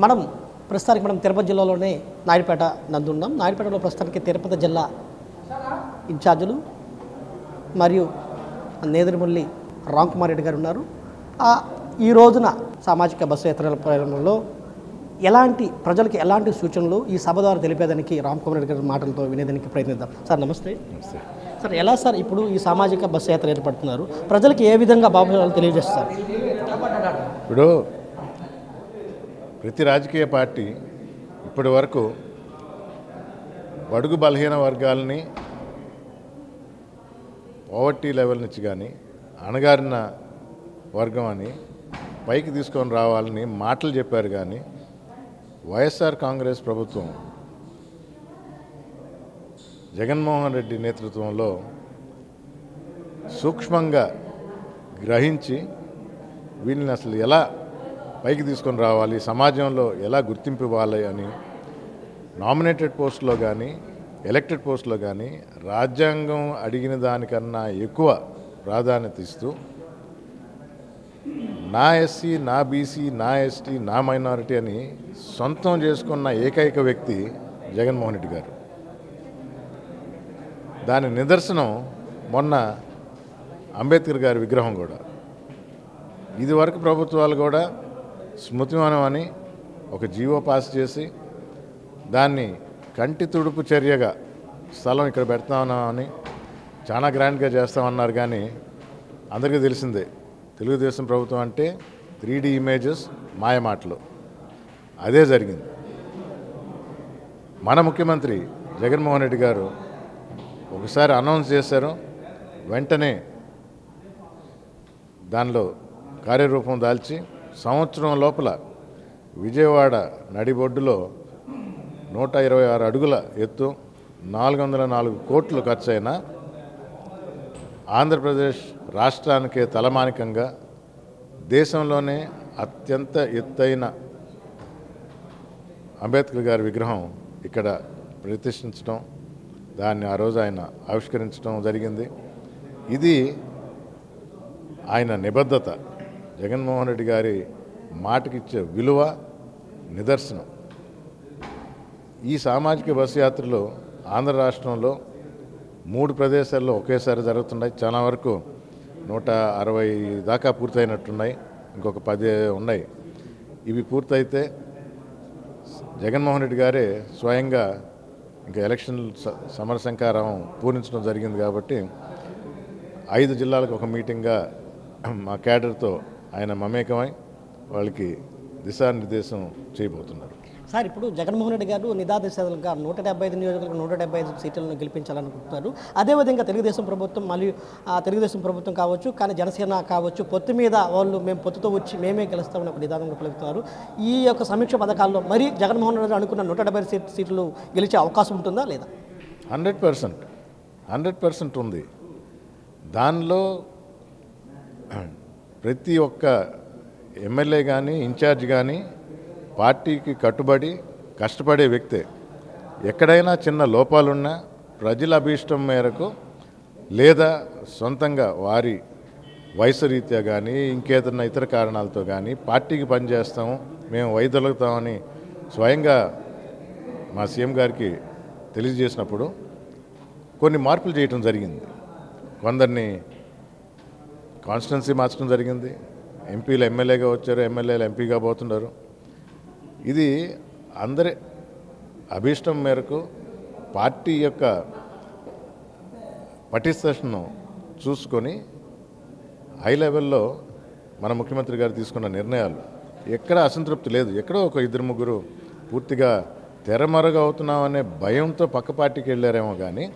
మనం ప్రస్తుతానికి తిరుపతి జిల్లాలోనే నాయుడుపేట నందున్నాం. నాయుడుపేటలో ప్రస్తుతానికి తిరుపతి జిల్లా ఇన్ఛార్జీలు మరియు నేదురుమల్లి రామ్ కుమార్ రెడ్డి గారు ఉన్నారు. ఈ రోజున సామాజిక బస్సు యాత్రల ప్రయాణంలో ప్రజలకు ఎలాంటి సూచనలు ఈ సభ ద్వారా తెలిపేదానికి రామ్ కుమార్ రెడ్డి గారి మాటలతో వినేదానికి ప్రయత్నిద్దాం. సార్ నమస్తే. సార్ ఎలా సార్ ఇప్పుడు ఈ సామాజిక బస్సు యాత్ర ఏర్పడుతున్నారు, ప్రజలకు ఏ విధంగా భావాలు తెలియజేస్తారు? ఇప్పుడు ప్రతి రాజకీయ పార్టీ ఇప్పటి వరకు బడుగు బలహీన వర్గాలని పోవర్టీ లెవెల్ నుంచి కానీ అణగారిన వర్గం అని పైకి తీసుకొని రావాలని మాటలు చెప్పారు. కానీ వైఎస్ఆర్ కాంగ్రెస్ ప్రభుత్వం జగన్మోహన్ రెడ్డి నేతృత్వంలో సూక్ష్మంగా గ్రహించి వీళ్ళని అసలు ఎలా పైకి తీసుకొని రావాలి, సమాజంలో ఎలా గుర్తింపు ఇవ్వాలి అని నామినేటెడ్ పోస్టులో కానీ ఎలక్టెడ్ పోస్టులో కానీ రాజ్యాంగం అడిగిన దానికన్నా ఎక్కువ ప్రాధాన్యత ఇస్తూ నా ఎస్సీ, నా బీసీ, నా ఎస్టీ, నా మైనారిటీ అని సొంతం చేసుకున్న ఏకైక వ్యక్తి జగన్మోహన్ రెడ్డి గారు. దాని నిదర్శనం మొన్న అంబేద్కర్ గారి విగ్రహం కూడా. ఇదివరకు ప్రభుత్వాలు కూడా స్మృతివనం అని ఒక జీవో పాస్ చేసి దాన్ని కంటి తుడుపు చర్యగా స్థలం ఇక్కడ పెడతామని చాలా గ్రాండ్గా చేస్తామన్నారు. కానీ అందరికీ తెలిసిందే తెలుగుదేశం ప్రభుత్వం అంటే 3D ఇమేజెస్, మాయమాటలు. అదే జరిగింది. మన ముఖ్యమంత్రి జగన్మోహన్ రెడ్డి గారు ఒకసారి అనౌన్స్ చేశారు, వెంటనే దానిలో కార్యరూపం దాల్చి సంవత్సరం లోపల విజయవాడ నడిబొడ్డులో 126 అడుగుల ఎత్తు 404 కోట్లు ఖర్చయిన ఆంధ్రప్రదేశ్ రాష్ట్రానికే తలమానికంగా దేశంలోనే అత్యంత ఎత్తైన అంబేద్కర్ గారి విగ్రహం ఇక్కడ ప్రతిష్ఠించడం, దాన్ని ఆ రోజు ఆయన ఆవిష్కరించడం జరిగింది. ఇది ఆయన నిబద్ధత, జగన్మోహన్ రెడ్డి గారి మాటకిచ్చే విలువ నిదర్శనం. ఈ సామాజిక బస్సు యాత్రలు ఆంధ్ర రాష్ట్రంలో 3 ప్రదేశాల్లో ఒకేసారి జరుగుతున్నాయి. చాలా వరకు 160 దాకా పూర్తయినట్టున్నాయి, ఇంకొక 10 ఉన్నాయి. ఇవి పూర్తయితే జగన్మోహన్ రెడ్డి గారే స్వయంగా ఇంకా ఎలక్షన్ సమరశంకారం పూరించడం జరిగింది. కాబట్టి 5 జిల్లాలకు ఒక మీటింగ్గా మా క్యాడర్తో ఆయన మమేకమై వాళ్ళకి దిశానిర్దేశం చేయబోతున్నారు. సార్ ఇప్పుడు జగన్మోహన్ రెడ్డి గారు నిదాదేశాలుగా 175 నియోజకవర్గం 175 సీట్లను గెలిపించాలనుకుంటున్నారు. అదేవిధంగా తెలుగుదేశం ప్రభుత్వం మరియు తెలుగుదేశం ప్రభుత్వం కావచ్చు, కానీ జనసేన కావచ్చు, పొత్తు మీద వాళ్ళు మేము పొత్తుతో వచ్చి మేమే గెలుస్తామని ఒక నిదానంగా పలుకుతున్నారు. ఈ యొక్క సమీక్ష పథకాల్లో మరి జగన్మోహన్ రెడ్డి అనుకున్న 175 సీట్లు గెలిచే అవకాశం ఉంటుందా లేదా? 100% ఉంది. దానిలో ప్రతి ఒక్క ఎమ్మెల్యే కానీ ఇన్ఛార్జ్ కానీ పార్టీకి కట్టుబడి కష్టపడే వ్యక్తే. ఎక్కడైనా చిన్న లోపాలున్నా ప్రజల అభీష్టం మేరకు లేదా సొంతంగా వారి వయసు రీత్యా కానీ ఇంకేదన్నా ఇతర కారణాలతో కానీ పార్టీకి పనిచేస్తాము, మేము వైదొలుగుతామని స్వయంగా మా సీఎం గారికి తెలియజేసినప్పుడు కొన్ని మార్పులు చేయటం జరిగింది. కొందరిని కాన్స్టిట్యున్సీ మార్చడం జరిగింది. ఎంపీలు ఎమ్మెల్యేగా వచ్చారు, ఎమ్మెల్యేలు ఎంపీగా పోతున్నారు. ఇది అందరి అభీష్టం మేరకు పార్టీ యొక్క పటిష్టతను చూసుకొని హై లెవెల్లో మన ముఖ్యమంత్రి గారు తీసుకున్న నిర్ణయాలు ఎక్కడ అసంతృప్తి లేదు. ఎక్కడో ఒక 2-3 పూర్తిగా తెరమరుగు అవుతున్నామనే భయంతో పక్క పార్టీకి వెళ్ళారేమో, కానీ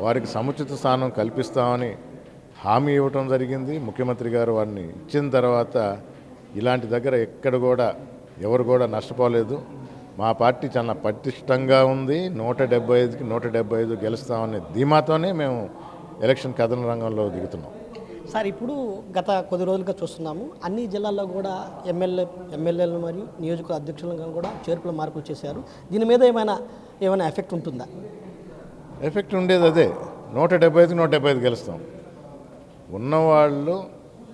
వారికి సముచిత స్థానం కల్పిస్తామని హామీ ఇవ్వటం జరిగింది. ముఖ్యమంత్రి గారు వారిని ఇచ్చిన తర్వాత ఇలాంటి దగ్గర ఎక్కడ కూడా ఎవరు కూడా నష్టపోలేదు. మా పార్టీ చాలా పటిష్టంగా ఉంది. 175కి 175 గెలుస్తామనే ధీమాతోనే మేము ఎలక్షన్ కథన రంగంలో దిగుతున్నాం. సార్ ఇప్పుడు గత కొద్ది రోజులుగా చూస్తున్నాము, అన్ని జిల్లాల్లో కూడా ఎమ్మెల్యేలు మరియు నియోజకవర్గ అధ్యక్షులను కూడా చేర్పుల మార్పులు చేశారు. దీని మీద ఏమైనా ఎఫెక్ట్ ఉంటుందా? ఎఫెక్ట్ ఉండేది అదే, 175కి 175 గెలుస్తాం. ఉన్నవాళ్ళు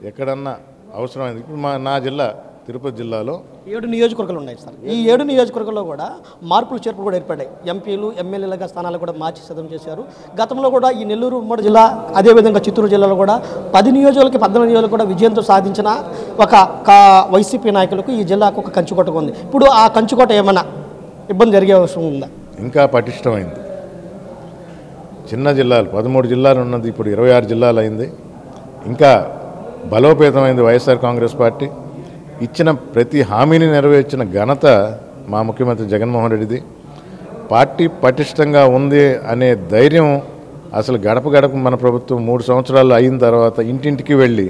ఎక్కడన్నా అవసరమైంది. ఇప్పుడు నా జిల్లా తిరుపతి జిల్లాలో 7 నియోజకవర్గాలు ఉన్నాయి సార్. ఈ 7 నియోజకవర్గాల్లో కూడా మార్పులు చేర్పులు కూడా ఏర్పడ్డాయి. ఎంపీలు ఎమ్మెల్యేలుగా స్థానాలు కూడా మార్చి సిద్ధం చేశారు. గతంలో కూడా ఈ నెల్లూరు ఉమ్మడి జిల్లా అదేవిధంగా చిత్తూరు జిల్లాలో కూడా 10 నియోజకవర్గాలకి 14 నియోజకవర్గాలు కూడా విజయంతో సాధించిన ఒక వైసీపీ నాయకులకు ఈ జిల్లాకు ఒక కంచుకోట ఉంది. ఇప్పుడు ఆ కంచుకోట ఏమైనా ఇబ్బంది జరిగే అవసరం ఉందా? ఇంకా పటిష్టమైంది. చిన్న జిల్లాలు 13 జిల్లాలు ఉన్నది ఇప్పుడు 26 జిల్లాలు అయింది. ఇంకా బలోపేతమైంది వైఎస్ఆర్ కాంగ్రెస్ పార్టీ. ఇచ్చిన ప్రతి హామీని నెరవేర్చిన ఘనత మా ముఖ్యమంత్రి జగన్మోహన్ రెడ్డిది. పార్టీ పటిష్టంగా ఉంది అనే ధైర్యం అసలు గడప గడప మన ప్రభుత్వం 3 సంవత్సరాలు అయిన తర్వాత ఇంటింటికి వెళ్ళి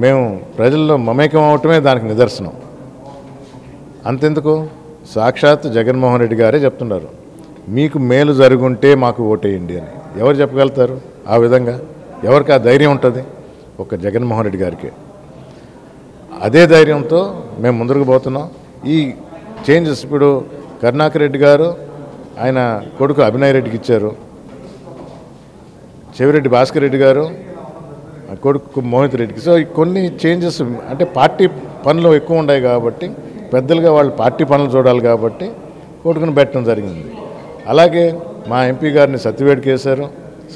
మేము ప్రజల్లో మమేకం అవటమే దానికి నిదర్శనం. అంతెందుకు, సాక్షాత్ జగన్మోహన్ రెడ్డి గారే చెప్తున్నారు, మీకు మేలు జరుగుంటే మాకు ఓటేయండి అని. ఎవరు చెప్పగలుగుతారు ఆ విధంగా? ఎవరికి ఆ ధైర్యం ఉంటుంది? ఒక జగన్మోహన్ రెడ్డి గారికి. అదే ధైర్యంతో మేము ముందుకు పోతున్నాం. ఈ చేంజెస్ ఇప్పుడు కరుణాకర్ రెడ్డి గారు ఆయన కొడుకు అభినయ్ రెడ్డికి ఇచ్చారు. చెవిరెడ్డి భాస్కర్ రెడ్డి గారు కొడుకు మోహిత్ రెడ్డికి. సో కొన్ని చేంజెస్ అంటే పార్టీ పనులు ఎక్కువ ఉన్నాయి కాబట్టి పెద్దలుగా వాళ్ళు పార్టీ పనులు చూడాలి కాబట్టి కొడుకుని పెట్టడం జరిగింది. అలాగే మా ఎంపీ గారిని సత్యవేడికి వేశారు.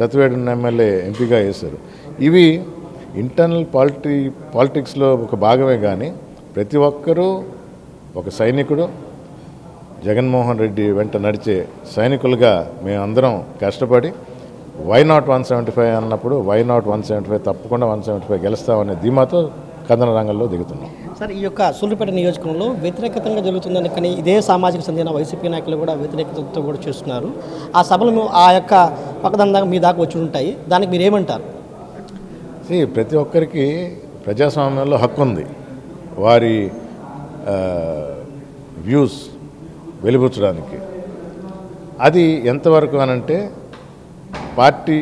సత్యవేడి ఎమ్మెల్యే ఎంపీగా వేశారు. ఇవి ఇంటర్నల్ పాలిటిక్స్లో ఒక భాగమే. కానీ ప్రతి ఒక్కరూ ఒక సైనికుడు, జగన్మోహన్ రెడ్డి వెంట నడిచే సైనికులుగా మేమందరం కష్టపడి వై నాట్ 175 అన్నప్పుడు వై నాట్ 175 తప్పకుండా 175 గెలుస్తామనే ధీమాతో కథన రంగంలో దిగుతున్నాం. సార్, ఈ యొక్క సూళ్ళూరుపేట నియోజకవర్గంలో వ్యతిరేకతంగా జరుగుతుందని కానీ ఇదే సామాజిక చెందిన వైసీపీ నాయకులు కూడా వ్యతిరేకతతో కూడా చేస్తున్నారు. ఆ సభలు ఆ యొక్క పక్కదంగా మీ దాకా వచ్చి ఉంటాయి. దానికి మీరు ఏమంటారు? ప్రతి ఒక్కరికి ప్రజాస్వామ్యంలో హక్కు ఉంది వారి వ్యూస్ వెలిబుచ్చడానికి. అది ఎంతవరకు అనంటే పార్టీ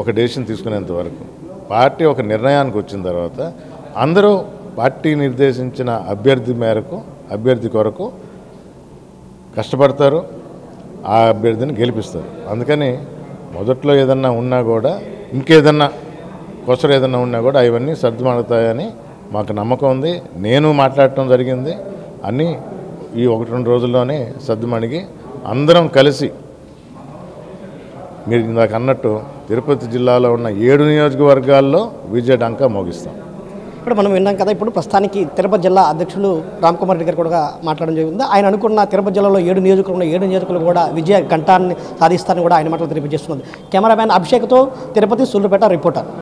ఒక డెసిషన్ తీసుకునేంత వరకు. పార్టీ ఒక నిర్ణయానికి వచ్చిన తర్వాత అందరూ పార్టీ నిర్దేశించిన అభ్యర్థి కొరకు కష్టపడతారు, ఆ అభ్యర్థిని గెలిపిస్తారు. అందుకని మొదట్లో ఏదన్నా ఉన్నా కూడా ఇంకేదన్నా కొసరు ఏదన్నా ఉన్నా కూడా అవన్నీ సర్దుమణుతాయని మాకు నమ్మకం ఉంది. నేను మాట్లాడటం జరిగింది. అన్నీ ఈ 1-2 రోజుల్లోనే సర్దుమణిగి అందరం కలిసి మీరు ఇందాక అన్నట్టు తిరుపతి జిల్లాలో ఉన్న 7 నియోజకవర్గాల్లో విజయ డంకా మోగిస్తాం. ఇప్పుడు మనం విన్నాం కదా. ఇప్పుడు ప్రస్తుతానికి తిరుపతి జిల్లా అధ్యక్షులు రామ్కుమార్ రెడ్డి గారు కూడా మాట్లాడడం జరిగింది. ఆయన అనుకున్న తిరుపతి జిల్లాలో 7 నియోజకవర్గాలు కూడా విజయ ఘంటాన్ని సాధిస్తారని కూడా ఆయన మాటలు తెలియజేస్తున్నది. కెమెరామ్యాన్ అభిషేక్తో తిరుపతి సూళ్ళూరుపేట రిపోర్టర్.